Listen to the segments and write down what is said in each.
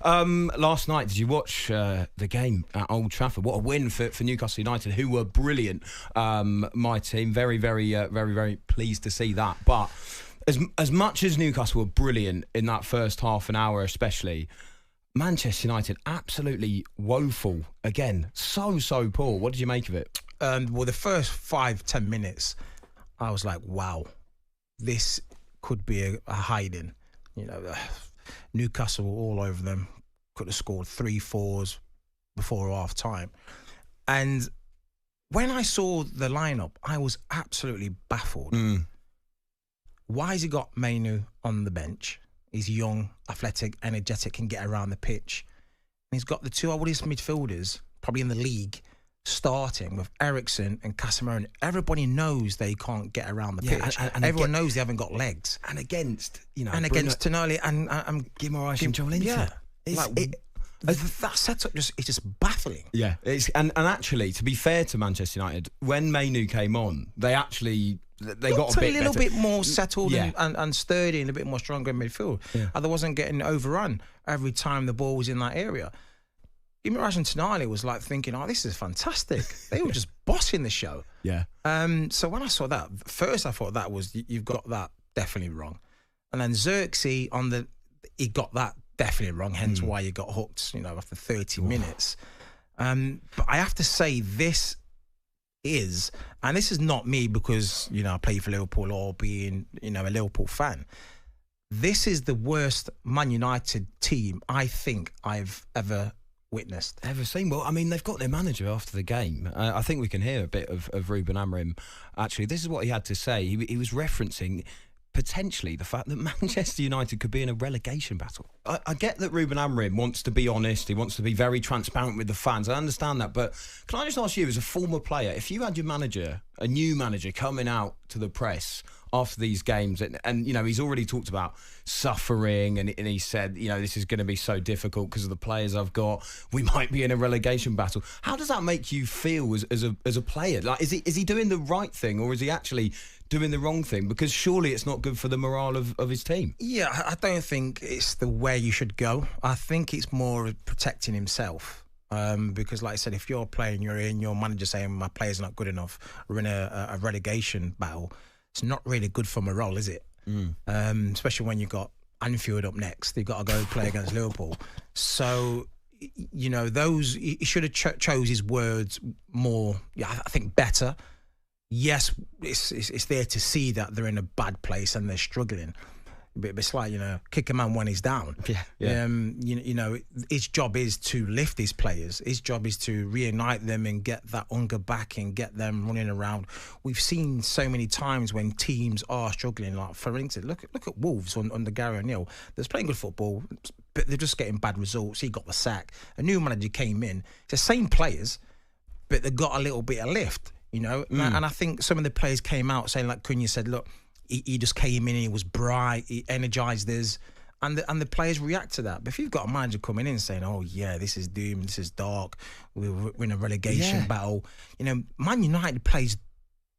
Last night, did you watch the game at Old Trafford? What a win for Newcastle United, who were brilliant. My team, very, very pleased to see that. But as much as Newcastle were brilliant in that first half an hour especially, Manchester United absolutely woeful again. So poor. What did you make of it? Well, the first 5-10 minutes, I was like, wow, this could be a hiding. Newcastle were all over them. Could have scored 3-4s before half time. And when I saw the lineup, I was absolutely baffled. Why has he got Mainu on the bench? He's young, athletic, energetic, can get around the pitch. And he's got the two oldest midfielders, probably in the league, starting with Eriksen and Casemiro. Everybody knows they can't get around the pitch. And everyone knows they haven't got legs. And against, against Tonali and Guimaraes and Joelinton. Yeah. That setup is just baffling. Yeah. And actually, to be fair to Manchester United, when Mainu came on, they got a little bit more settled and sturdy and a bit more stronger in midfield. Yeah. And they wasn't getting overrun every time the ball was in that area. Guimaraes and Tonali was like thinking, oh, this is fantastic. They were just bossing the show. Yeah. So when I saw that, first I thought that was, you've got that definitely wrong. And then Xerxes he got that definitely wrong, hence why you got hooked, after 30 minutes. But I have to say this is not me because, I play for Liverpool or being, a Liverpool fan. This is the worst Man United team I think I've ever witnessed. Ever seen? Well, I mean, they've got their manager after the game. I think we can hear a bit of Ruben Amorim. Actually, this is what he had to say. He was referencing potentially the fact that Manchester United could be in a relegation battle. I get that Ruben Amorim wants to be honest. He wants to be very transparent with the fans. I understand that. But can I just ask you, as a former player, if you had your manager, a new manager, coming out to the press after these games, and he's already talked about suffering, and he said, this is going to be so difficult because of the players I've got. We might be in a relegation battle. How does that make you feel as a player? Like, is he doing the right thing, or is he actually doing the wrong thing? Because surely it's not good for the morale of his team. Yeah, I don't think it's the way you should go. I think it's more protecting himself. Because like I said, if you're playing, you're in, your manager saying my player's not good enough, we're in a relegation battle, it's not really good for morale, is it? Especially when you've got Anfield up next. You've got to go play against Liverpool. So, he should have chose his words more, I think, better. Yes, it's there to see that they're in a bad place and they're struggling. But it's like, kick a man when he's down. Yeah. His job is to lift his players. His job is to reunite them and get that hunger back and get them running around. We've seen so many times when teams are struggling. Like, for instance, look at Wolves under Gary O'Neill. They're playing good football, but they're just getting bad results. He got the sack. A new manager came in. It's the same players, but they got a little bit of lift. And I think some of the players came out saying, like Cunha said, look, he just came in, he was bright, he energised us, and the players react to that. But if you've got a manager coming in saying, oh yeah, this is doom, this is dark, we're in a relegation battle, Man United players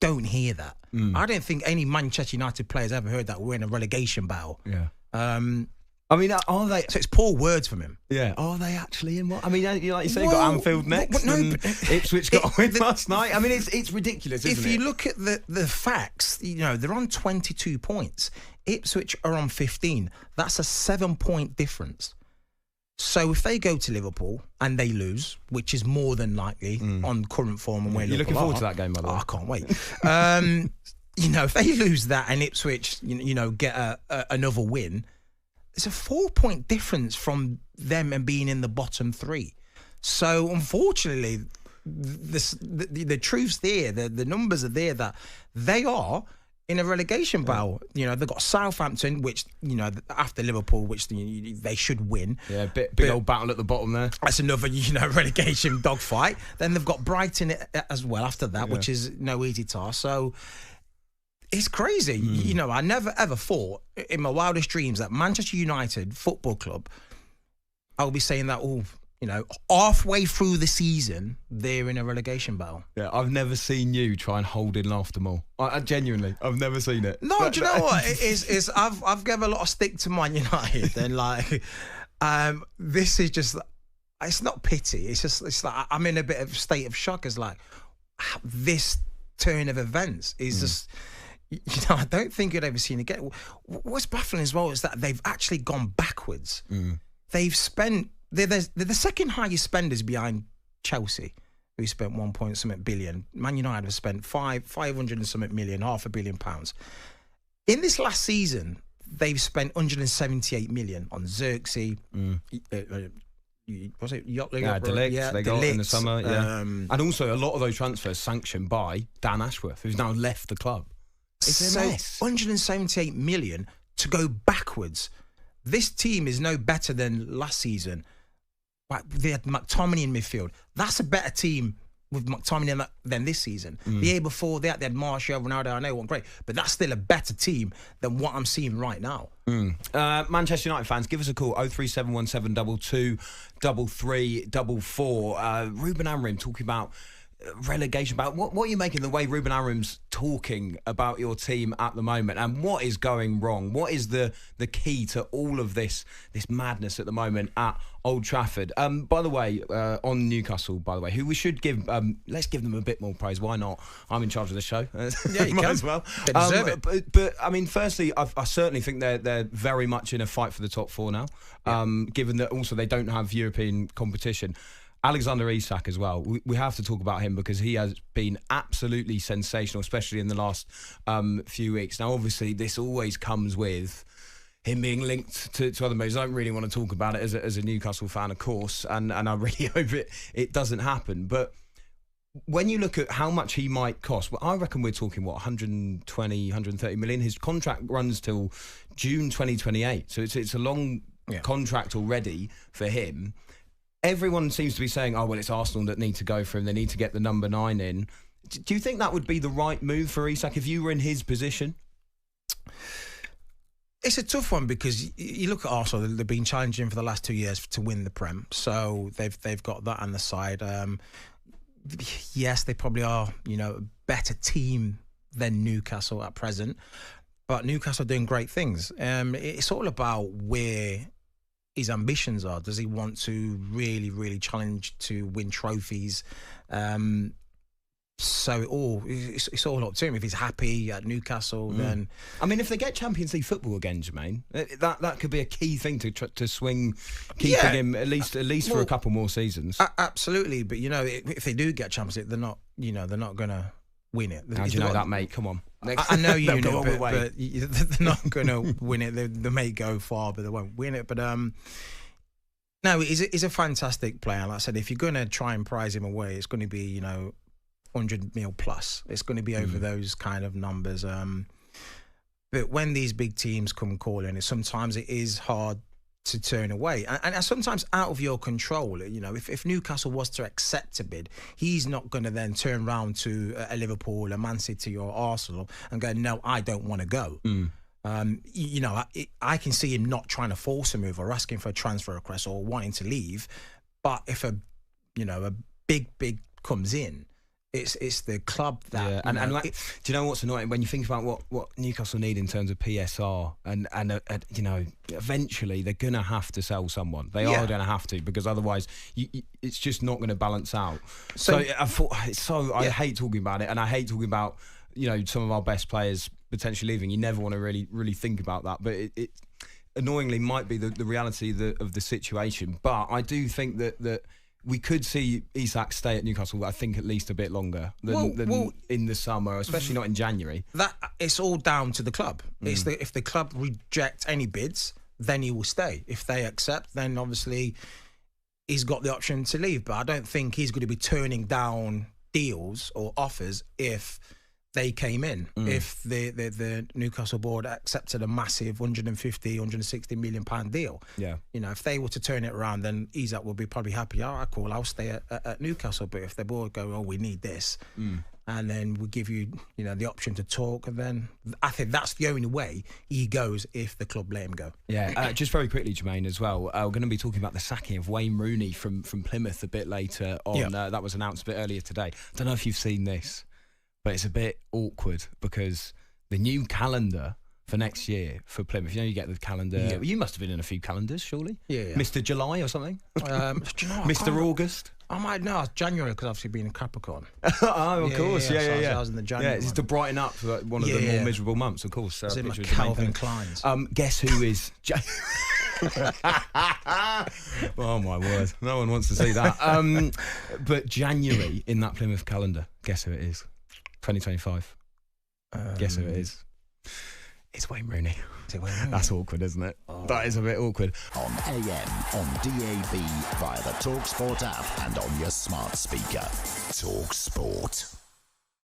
don't hear that. I don't think any Manchester United players ever heard that we're in a relegation battle. I mean, are they? So it's poor words from him. Yeah. Are they actually in what? I mean, like you say, you've got Anfield next, and Ipswich got a win last night. I mean, it's ridiculous, isn't it? If you look at the facts, they're on 22 points. Ipswich are on 15. That's a 7-point difference. So if they go to Liverpool and they lose, which is more than likely on current form and where you're looking forward to that game, by the way. I can't wait. If they lose that and Ipswich, get another win, it's a 4-point difference from them and being in the bottom 3. So unfortunately, the truth's there. The numbers are there that they are in a relegation battle. They've got Southampton, which after Liverpool, which they should win. Yeah, big old battle at the bottom there. That's another relegation dogfight. Then they've got Brighton as well after that, which is no easy task. So it's crazy. I never ever thought in my wildest dreams that Manchester United Football Club, I'll be saying that halfway through the season, they're in a relegation battle. Yeah, I've never seen you try and hold in Laughter Mall. I genuinely, I've never seen it. No, do you know what? I've given a lot of stick to Man United, and This is just, it's not pity. It's like I'm in a bit of state of shock. It's like this turn of events is just, I don't think you'd ever seen it again. What's baffling as well is that they've actually gone backwards. They've spent, they're the second highest spenders behind Chelsea, who spent 1 billion. Man United have spent 500 and something million, £500 million. In this last season, they've spent 178 million on Xerxes. Was it Yacht League? They got in the summer. And also a lot of those transfers sanctioned by Dan Ashworth, who's now left the club. It's a mess. 178 million to go backwards. This team is no better than last season. They had McTominay in midfield. That's a better team with McTominay than this season. The year before that, they had Martial, Ronaldo. I know it wasn't great, but that's still a better team than what I'm seeing right now. Manchester United fans, give us a call, 03717 22 33 44. Ruben Amorim talking about relegation. About what are you making the way Ruben Amorim's talking about your team at the moment, and what is going wrong? What is the key to all of this madness at the moment at Old Trafford? By the way, on Newcastle, by the way, who we should give, let's give them a bit more praise. Why not? I'm in charge of the show. Yeah, you might can. as well. They deserve it. But I mean, firstly, I certainly think they're very much in a fight for the top four now. Given that also they don't have European competition. Alexander Isak as well. We have to talk about him because he has been absolutely sensational, especially in the last few weeks. Now, obviously, this always comes with him being linked to other moves. I don't really want to talk about it as a Newcastle fan, of course, and I really hope it doesn't happen. But when you look at how much he might cost, well, I reckon we're talking, 120, 130 million. His contract runs till June 2028. So it's a long contract already for him. Everyone seems to be saying, oh, well, it's Arsenal that need to go for him. They need to get the number 9 in. Do you think that would be the right move for Isak if you were in his position? It's a tough one because you look at Arsenal, they've been challenging for the last 2 years to win the Prem. So they've got that on the side. Yes, they probably are, a better team than Newcastle at present. But Newcastle are doing great things. It's all about where his ambitions are. Does he want to really, really challenge to win trophies? So it's all up to him. If he's happy at Newcastle, then I mean, if they get Champions League football again, Jermaine, that could be a key thing to swing, keeping him at least for a couple more seasons. Absolutely, but if they do get Champions League, they're not going to win it. How do you know that, mate? Come on. I know you know, but they're not going to win it. They may go far, but they won't win it. But no, he's a fantastic player. Like I said, if you're going to try and prize him away, it's going to be 100 mil plus. It's going to be over those kind of numbers. But when these big teams come calling, sometimes it is hard to turn away, and sometimes out of your control. If Newcastle was to accept a bid, he's not going to then turn around to a Liverpool, a Man City, or Arsenal and go, "No, I don't want to go." I can see him not trying to force a move or asking for a transfer request or wanting to leave. But if a big comes in, it's the club that. Do you know what's annoying when you think about what Newcastle need in terms of PSR and eventually they're gonna have to sell someone. They are gonna have to, because otherwise it's just not gonna balance out. So I hate talking about it, and I hate talking about some of our best players potentially leaving. You never want to really think about that, but it annoyingly might be the reality of the situation. But I do think that we could see Isak stay at Newcastle, I think, at least a bit longer than in the summer, especially not in January. That it's all down to the club. If the club reject any bids, then he will stay. If they accept, then obviously he's got the option to leave. But I don't think he's going to be turning down deals or offers if they came in. If the Newcastle board accepted a massive 150, 160 million pound deal. Yeah. If they were to turn it around, then Isak will be probably happy. I'll stay at Newcastle. But if the board go, oh, we need this, and then we give you, the option to talk, and then I think that's the only way he goes if the club let him go. Yeah. Just very quickly, Jermaine, as well, we're going to be talking about the sacking of Wayne Rooney from Plymouth a bit later on. That was announced a bit earlier today. I don't know if you've seen this, but it's a bit awkward because the new calendar for next year for Plymouth? You know, you get the calendar. Yeah. You must have been in a few calendars, surely. Yeah. Mr. July or something. Do you know, Mr. August. I might know. It's January because obviously being in Capricorn. Oh, of course. So Yeah. I was in the January. Yeah, it's to brighten up one of the more miserable months, of course. It's in my picture of Jermaine Calvin Pennant. Klein's. Guess who is... Oh, my word. No one wants to see that. But January in that Plymouth calendar, guess who it is? 2025. Guess who it is? It's Wayne Rooney. That's awkward, isn't it? Oh. That is a bit awkward. On AM, on DAB, via the talkSPORT app and on your smart speaker. talkSPORT.